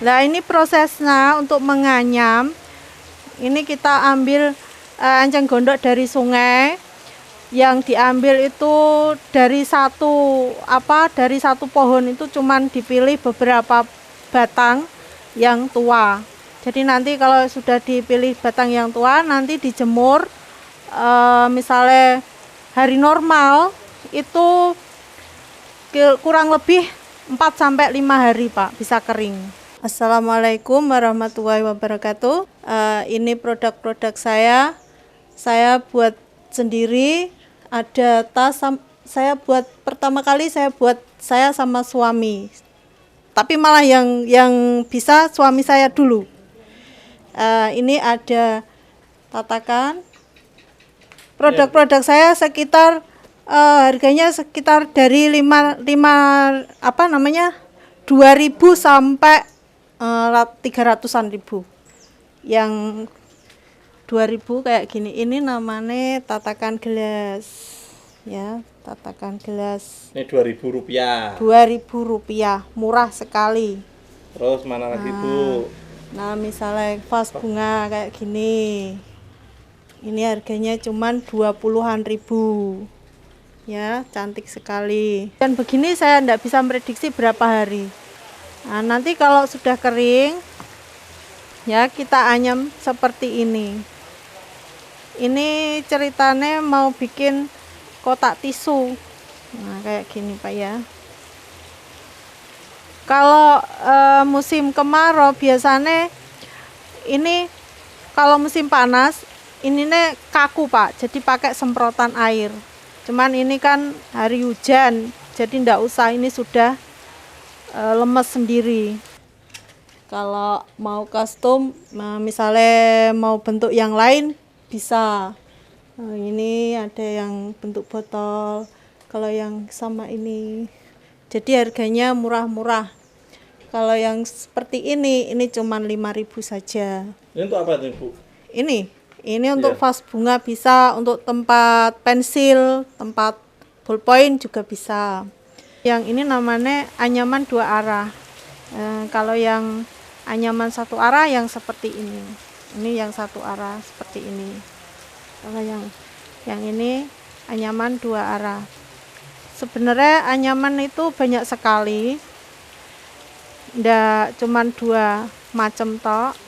Nah, ini prosesnya untuk menganyam. Ini kita ambil enceng gondok dari sungai. Yang diambil itu dari satu pohon itu cuman dipilih beberapa batang yang tua. Jadi nanti kalau sudah dipilih batang yang tua, nanti dijemur. Misalnya hari normal itu kurang lebih 4-5 hari Pak, bisa kering. Assalamualaikum warahmatullahi wabarakatuh. Ini produk-produk saya buat sendiri. Ada tas, saya buat pertama kali saya sama suami, tapi malah yang bisa suami saya dulu. Ini ada tatakan. Produk-produk saya sekitar harganya sekitar dari 2.000 sampai 300-an ribu. Yang 2.000 kayak gini, ini namanya tatakan gelas ya, tatakan gelas. Ini Rp2.000. Rp2.000, murah sekali. Terus mana lagi Bu? Nah misalnya vas bunga kayak gini, ini harganya cuman 20-an ribu ya, cantik sekali. Dan begini saya tidak bisa prediksi berapa hari. Nah nanti kalau sudah kering ya, kita anyam seperti ini. Ini ceritanya mau bikin kotak tisu. Nah, kayak gini Pak ya. Kalau musim kemarau biasanya ini, kalau musim panas ini kaku Pak. Jadi pakai semprotan air. Cuman ini kan hari hujan, jadi ndak usah, ini sudah lemes sendiri. Kalau mau custom, misalnya mau bentuk yang lain bisa. Ini ada yang bentuk botol, kalau yang sama ini. Jadi harganya murah-murah. Kalau yang seperti ini cuman 5.000 saja. Ini untuk apa nih Bu? Ini untuk vas bunga bisa, untuk tempat pensil, tempat ballpoint juga bisa. Yang ini namanya anyaman 2 arah. Kalau yang anyaman 1 arah yang seperti ini. Ini yang 1 arah seperti ini. Kalau yang ini anyaman 2 arah. Sebenarnya anyaman itu banyak sekali. Ndak cuman 2 macam tok.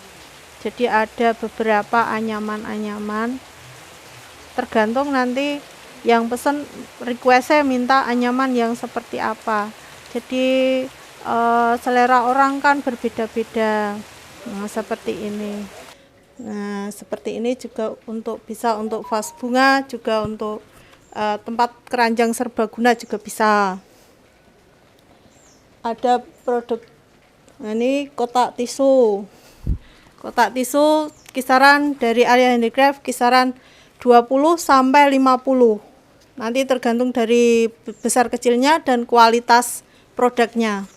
Jadi ada beberapa anyaman-anyaman. Tergantung nanti yang pesen request-nya minta anyaman yang seperti apa. Jadi selera orang kan berbeda-beda. Nah, seperti ini. Nah, seperti ini juga bisa untuk vas bunga, juga untuk tempat keranjang serbaguna juga bisa. Ada produk, nah ini kotak tisu. Kotak tisu kisaran dari Arya Handicraft kisaran 20 sampai 50. Nanti tergantung dari besar kecilnya dan kualitas produknya.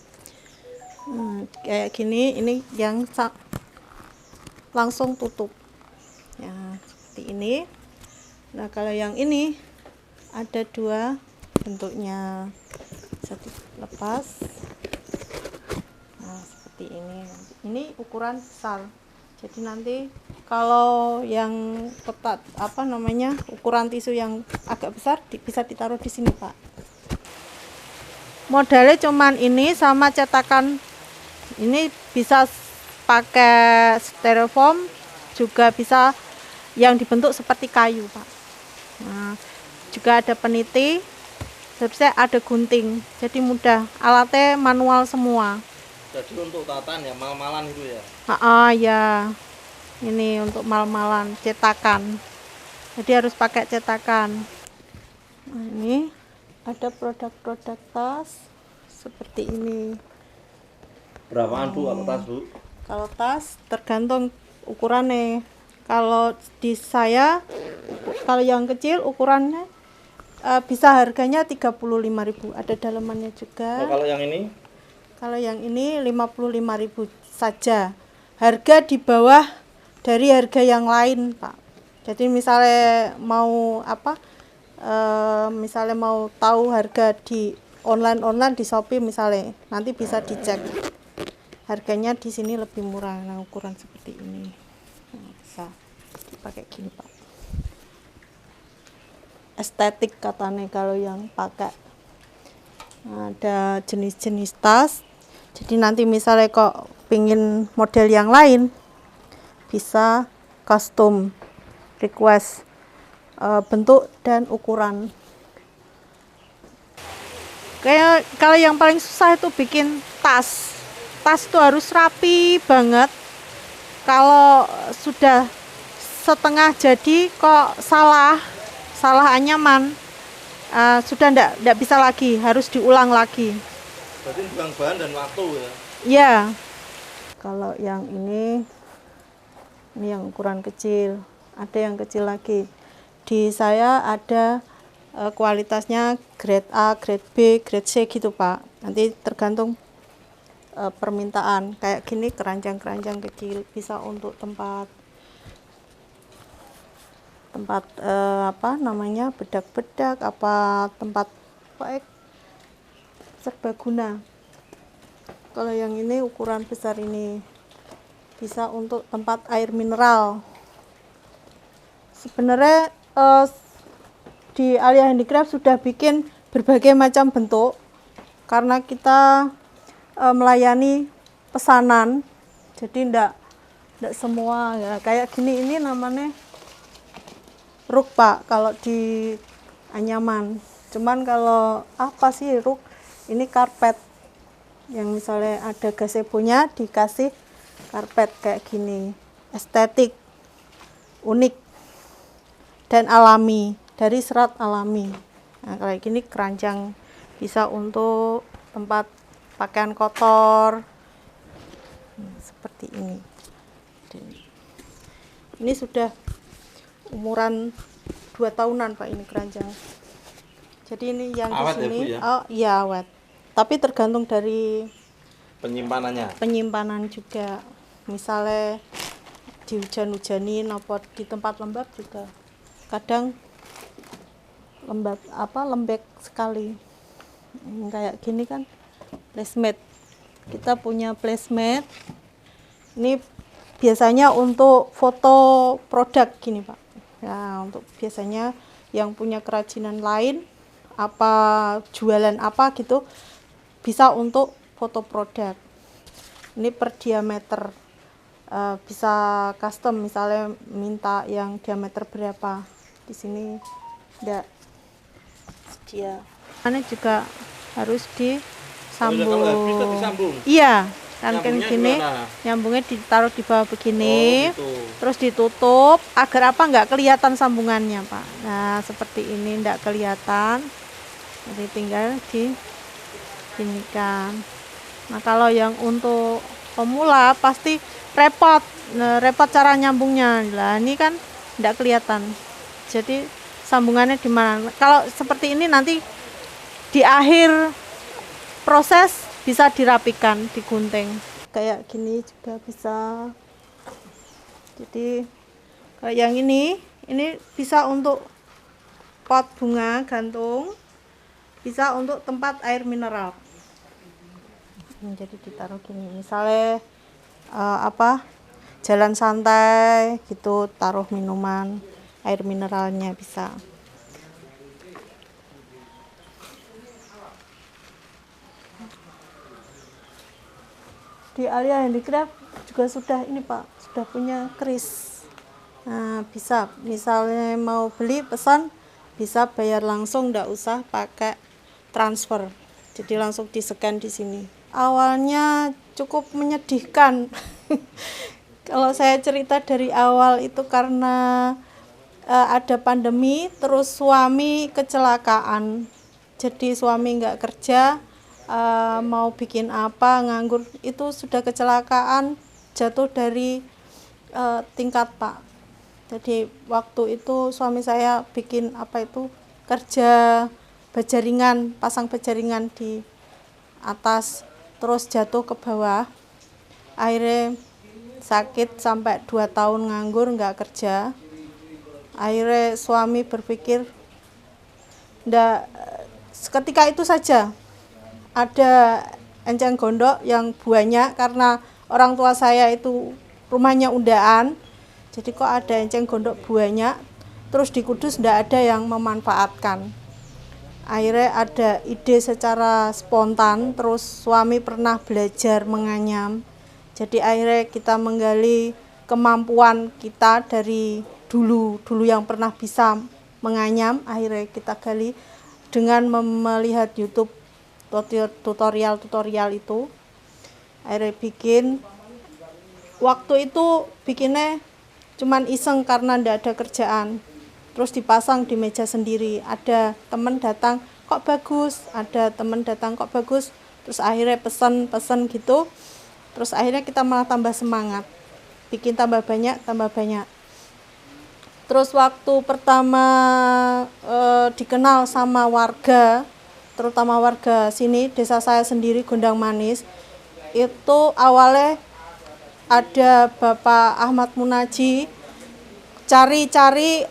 Kayak gini, ini yang langsung tutup ya, seperti ini. Nah kalau yang ini ada 2 bentuknya, satu lepas. Nah seperti ini ukuran besar. Jadi nanti kalau yang kotak ukuran tisu yang agak besar bisa ditaruh di sini Pak. Modalnya cuman ini sama cetakan. Ini bisa pakai styrofoam, juga bisa yang dibentuk seperti kayu Pak. Nah, juga ada peniti, terusnya ada gunting, jadi mudah. Alatnya manual semua. Jadi untuk tatan ya, mal-malan itu ya? Ya, ini untuk mal-malan, cetakan. Jadi harus pakai cetakan. Nah, ini ada produk-produk tas seperti ini. Berapaan Bu kalau tas Bu? Kalau tas tergantung ukurannya. Kalau di saya, kalau yang kecil ukurannya bisa harganya 35.000. Ada dalamannya juga. Oh, kalau yang ini? Kalau yang ini 55.000 saja. Harga di bawah dari harga yang lain, Pak. Jadi misalnya mau misalnya mau tahu harga di online di Shopee misalnya, nanti bisa dicek. harganya di sini lebih murah. Nah, ukuran seperti ini. Nah, bisa pakai gini, Pak. Estetik katanya kalau yang pakai. Nah, ada jenis-jenis tas. Jadi nanti misalnya kok pingin model yang lain, bisa custom request bentuk dan ukuran. Kayak kalau yang paling susah itu bikin tas. Tas itu harus rapi banget. Kalau sudah setengah jadi kok salah anyaman, sudah ndak bisa lagi, harus diulang lagi. Berarti buang bahan dan waktu ya. Iya. Kalau yang ini yang ukuran kecil, ada yang kecil lagi. Di saya ada kualitasnya grade A, grade B, grade C gitu, Pak. Nanti tergantung permintaan. Kayak gini keranjang-keranjang kecil, bisa untuk tempat apa namanya, bedak-bedak, apa tempat serbaguna. Kalau yang ini ukuran besar ini bisa untuk tempat air mineral. Sebenarnya di Alia Handicraft sudah bikin berbagai macam bentuk karena kita melayani pesanan, jadi ndak semua ya. Kayak gini, ini namanya rug, Pak, kalau di anyaman. Cuman kalau apa sih rug, ini karpet yang misalnya ada gazebo-nya dikasih karpet kayak gini, estetik, unik dan alami, dari serat alami. Nah, kayak gini keranjang, bisa untuk tempat pakaian kotor. Seperti ini. Ini sudah umuran 2 tahunan, Pak, ini keranjang. Jadi ini yang di sini ya, Bu, ya? Oh iya, awet. Tapi tergantung dari penyimpanan juga. Misalnya di hujan-hujanin apa di tempat lembab juga kadang lembek sekali. Kayak gini kan placemat. Kita punya placemat. Ini biasanya untuk foto produk gini, Pak. Nah, untuk biasanya yang punya kerajinan lain, apa jualan apa gitu, bisa untuk foto produk. Ini per diameter, bisa custom, misalnya minta yang diameter berapa. Di sini enggak sedia. Ini juga harus disambung. Iya, kan gini, nyambungnya ditaruh di bawah begini, gitu. Terus ditutup agar apa, nggak kelihatan sambungannya, Pak. Nah, seperti ini nggak kelihatan, jadi tinggal diginikan. Nah, kalau yang untuk pemula pasti repot, repot cara nyambungnya. Lah, ini kan nggak kelihatan. Jadi sambungannya di mana? Kalau seperti ini nanti di akhir proses bisa dirapikan, digunting. Kayak gini juga bisa. Jadi kayak yang ini bisa untuk pot bunga gantung, bisa untuk tempat air mineral. Jadi ditaruh gini, misalnya jalan santai gitu, taruh minuman, air mineralnya bisa. Di Alia Handicraft juga sudah ini, Pak, sudah punya kris. Nah, bisa misalnya mau beli pesan, bisa bayar langsung, nggak usah pakai transfer, jadi langsung di-scan di sini. Awalnya cukup menyedihkan. Kalau saya cerita dari awal itu karena ada pandemi, terus suami kecelakaan, jadi suami nggak kerja, mau bikin apa, nganggur, itu sudah kecelakaan, jatuh dari tingkat, Pak. Jadi waktu itu suami saya bikin kerja bajaringan, pasang bajaringan di atas, terus jatuh ke bawah, akhirnya sakit sampai 2 tahun nganggur, nggak kerja. Akhirnya suami berpikir, seketika itu saja ada enceng gondok yang banyak karena orang tua saya itu rumahnya undaan. Jadi kok ada enceng gondok banyak, terus di Kudus ndak ada yang memanfaatkan. Akhirnya ada ide secara spontan, terus suami pernah belajar menganyam. Jadi akhirnya kita menggali kemampuan kita dari dulu yang pernah bisa menganyam, akhirnya kita gali dengan melihat YouTube tutorial itu. Akhirnya bikin. Waktu itu bikinnya cuman iseng karena ndak ada kerjaan, terus dipasang di meja sendiri. Ada temen datang, kok bagus, ada temen datang, kok bagus, terus akhirnya pesen gitu, terus akhirnya kita malah tambah semangat, bikin tambah banyak. Terus waktu pertama dikenal sama warga, terutama warga sini, desa saya sendiri, Gondang Manis, itu awalnya ada Bapak Ahmad Munaji cari-cari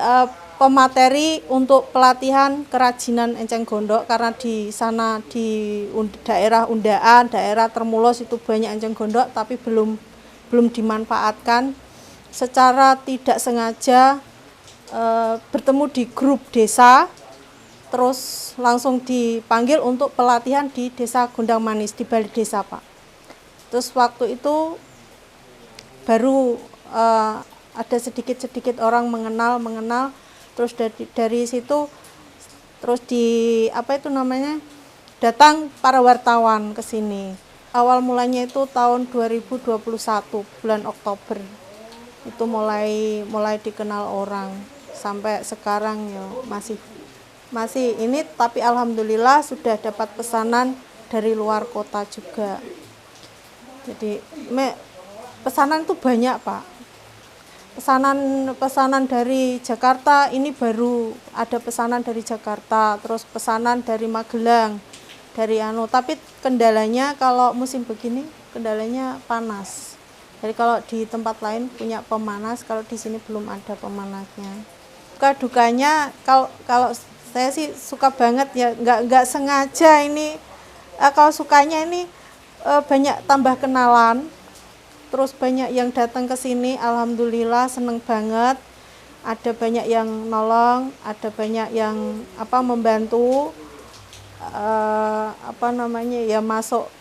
pemateri untuk pelatihan kerajinan enceng gondok, karena di sana di daerah Undaan, daerah Termulos itu banyak enceng gondok tapi belum dimanfaatkan. Secara tidak sengaja bertemu di grup desa, terus langsung dipanggil untuk pelatihan di Desa Gondang Manis, di Balai Desa, Pak. Terus waktu itu baru ada sedikit orang mengenal, terus dari situ terus datang para wartawan ke sini. Awal mulanya itu tahun 2021 bulan Oktober itu mulai dikenal orang, sampai sekarang ya masih ini, tapi alhamdulillah sudah dapat pesanan dari luar kota juga. Jadi pesanan itu banyak, Pak. Pesanan dari Jakarta, ini baru ada pesanan dari Jakarta, terus pesanan dari Magelang, dari tapi kendalanya kalau musim begini kendalanya panas. Jadi kalau di tempat lain punya pemanas, kalau di sini belum ada pemanasnya. Dukanya kalau saya sih suka banget ya, nggak sengaja ini. Kalau sukanya ini banyak tambah kenalan. Terus banyak yang datang ke sini, alhamdulillah seneng banget. Ada banyak yang nolong, ada banyak yang membantu, ya masuk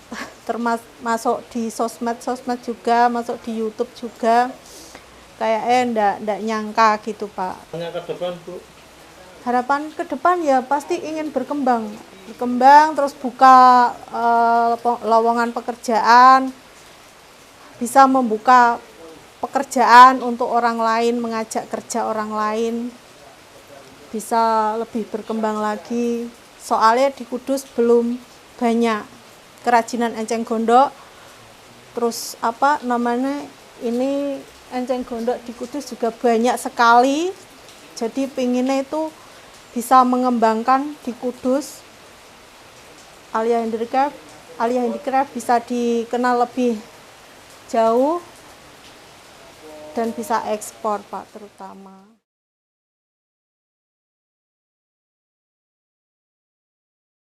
di sosmed juga, masuk di YouTube juga. Kayaknya ndak nyangka gitu, Pak. Hanya ke depan, Bu? Harapan ke depan ya pasti ingin berkembang, terus buka lowongan pekerjaan, bisa membuka pekerjaan untuk orang lain, mengajak kerja orang lain, bisa lebih berkembang lagi. Soalnya di Kudus belum banyak kerajinan enceng gondok. Terus ini enceng gondok di Kudus juga banyak sekali. Jadi pinginnya itu bisa mengembangkan di Kudus. Alia Handicraft bisa dikenal lebih jauh dan bisa ekspor, Pak, terutama.